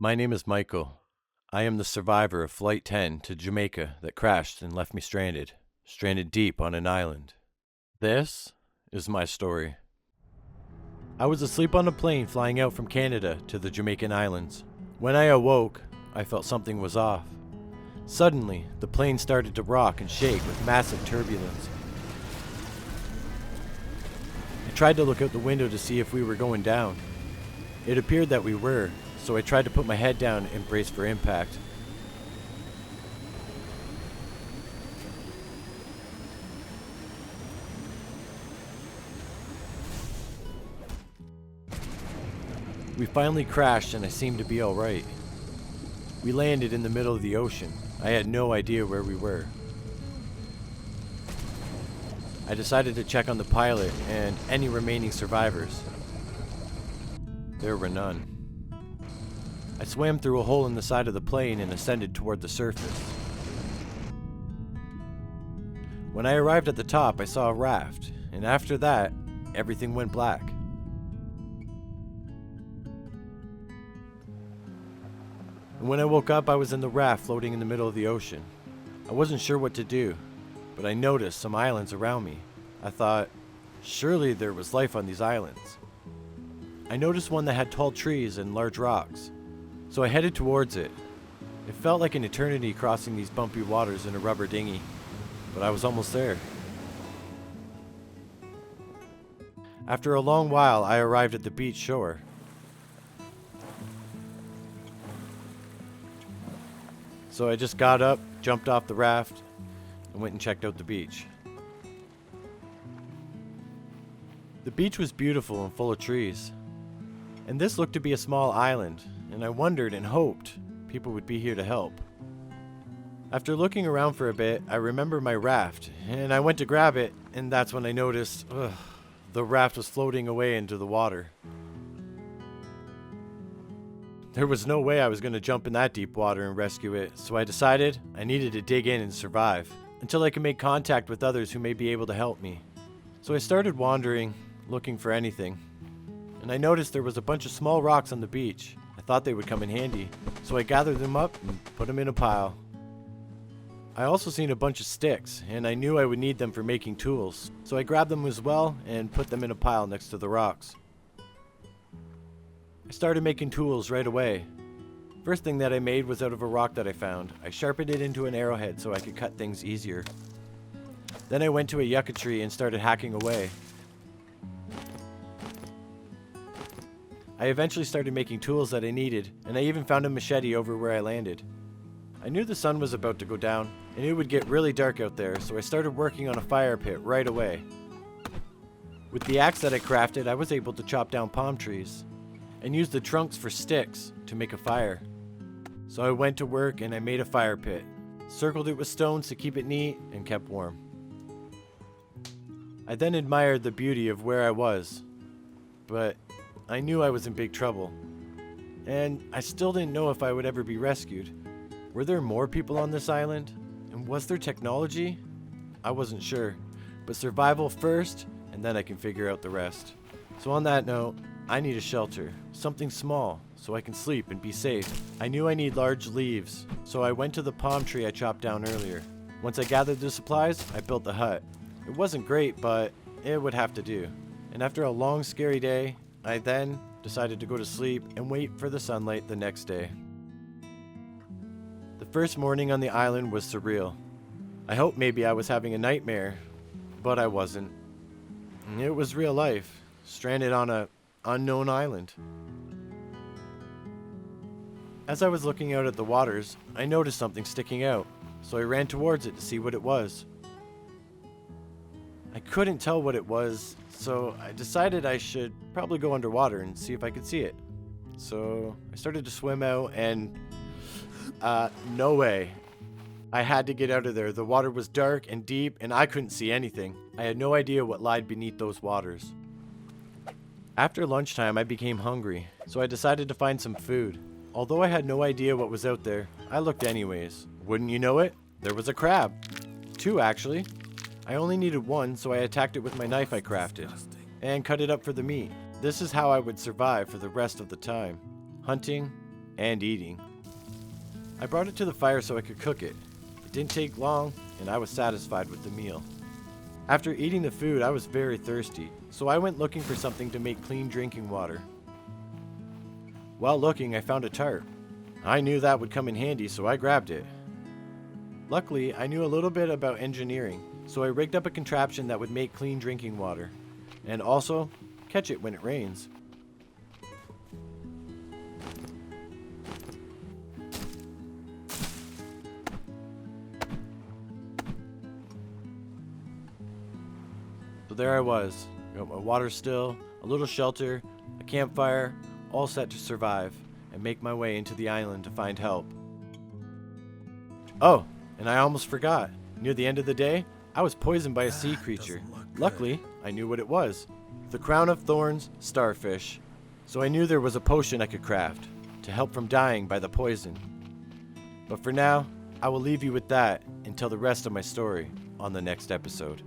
My name is Michael. I am the survivor of Flight 10 to Jamaica that crashed and left me stranded deep on an island. This is my story. I was asleep on a plane flying out from Canada to the Jamaican Islands. When I awoke, I felt something was off. Suddenly, the plane started to rock and shake with massive turbulence. I tried to look out the window to see if we were going down. It appeared that we were, so I tried to put my head down and brace for impact. We finally crashed and I seemed to be alright. We landed in the middle of the ocean. I had no idea where we were. I decided to check on the pilot and any remaining survivors. There were none. I swam through a hole in the side of the plane and ascended toward the surface. When I arrived at the top, I saw a raft, and after that, everything went black. And when I woke up, I was in the raft floating in the middle of the ocean. I wasn't sure what to do, but I noticed some islands around me. I thought, surely there was life on these islands. I noticed one that had tall trees and large rocks, so I headed towards it. It felt like an eternity crossing these bumpy waters in a rubber dinghy, but I was almost there. After a long while, I arrived at the beach shore. So I just got up, jumped off the raft, and went and checked out the beach. The beach was beautiful and full of trees. And this looked to be a small island, and I wondered and hoped people would be here to help. After looking around for a bit, I remembered my raft, and I went to grab it, and that's when I noticed, the raft was floating away into the water. There was no way I was going to jump in that deep water and rescue it, so I decided I needed to dig in and survive, until I could make contact with others who may be able to help me. So I started wandering, looking for anything. And I noticed there was a bunch of small rocks on the beach. I thought they would come in handy, so I gathered them up and put them in a pile. I also seen a bunch of sticks, and I knew I would need them for making tools, so I grabbed them as well and put them in a pile next to the rocks. I started making tools right away. First thing that I made was out of a rock that I found. I sharpened it into an arrowhead so I could cut things easier. Then I went to a yucca tree and started hacking away. I eventually started making tools that I needed, and I even found a machete over where I landed. I knew the sun was about to go down, and it would get really dark out there, so I started working on a fire pit right away. With the axe that I crafted, I was able to chop down palm trees, and use the trunks for sticks to make a fire. So I went to work and I made a fire pit, circled it with stones to keep it neat, and kept warm. I then admired the beauty of where I was, but I knew I was in big trouble, and I still didn't know if I would ever be rescued. Were there more people on this island? And was there technology? I wasn't sure, but survival first, and then I can figure out the rest. So on that note, I need a shelter, something small, so I can sleep and be safe. I knew I need large leaves, so I went to the palm tree I chopped down earlier. Once I gathered the supplies, I built the hut. It wasn't great, but it would have to do. And after a long, scary day, I then decided to go to sleep and wait for the sunlight the next day. The first morning on the island was surreal. I hoped maybe I was having a nightmare, but I wasn't. It was real life, stranded on an unknown island. As I was looking out at the waters, I noticed something sticking out, so I ran towards it to see what it was. I couldn't tell what it was, so I decided I should probably go underwater and see if I could see it. So I started to swim out and no way. I had to get out of there. The water was dark and deep and I couldn't see anything. I had no idea what lied beneath those waters. After lunchtime, I became hungry, so I decided to find some food. Although I had no idea what was out there, I looked anyways. Wouldn't you know it? There was a crab. 2 actually. I only needed 1, so I attacked it with my knife I crafted, and cut it up for the meat. This is how I would survive for the rest of the time. Hunting and eating. I brought it to the fire so I could cook it. It didn't take long, and I was satisfied with the meal. After eating the food, I was very thirsty, so I went looking for something to make clean drinking water. While looking, I found a tarp. I knew that would come in handy, so I grabbed it. Luckily, I knew a little bit about engineering, so I rigged up a contraption that would make clean drinking water, and also catch it when it rains. So there I was, got my water still, a little shelter, a campfire, all set to survive, and make my way into the island to find help. Oh, and I almost forgot. Near the end of the day, I was poisoned by a sea creature. Luckily, I knew what it was. The crown of thorns starfish. So I knew there was a potion I could craft to help from dying by the poison. But for now, I will leave you with that and tell the rest of my story on the next episode.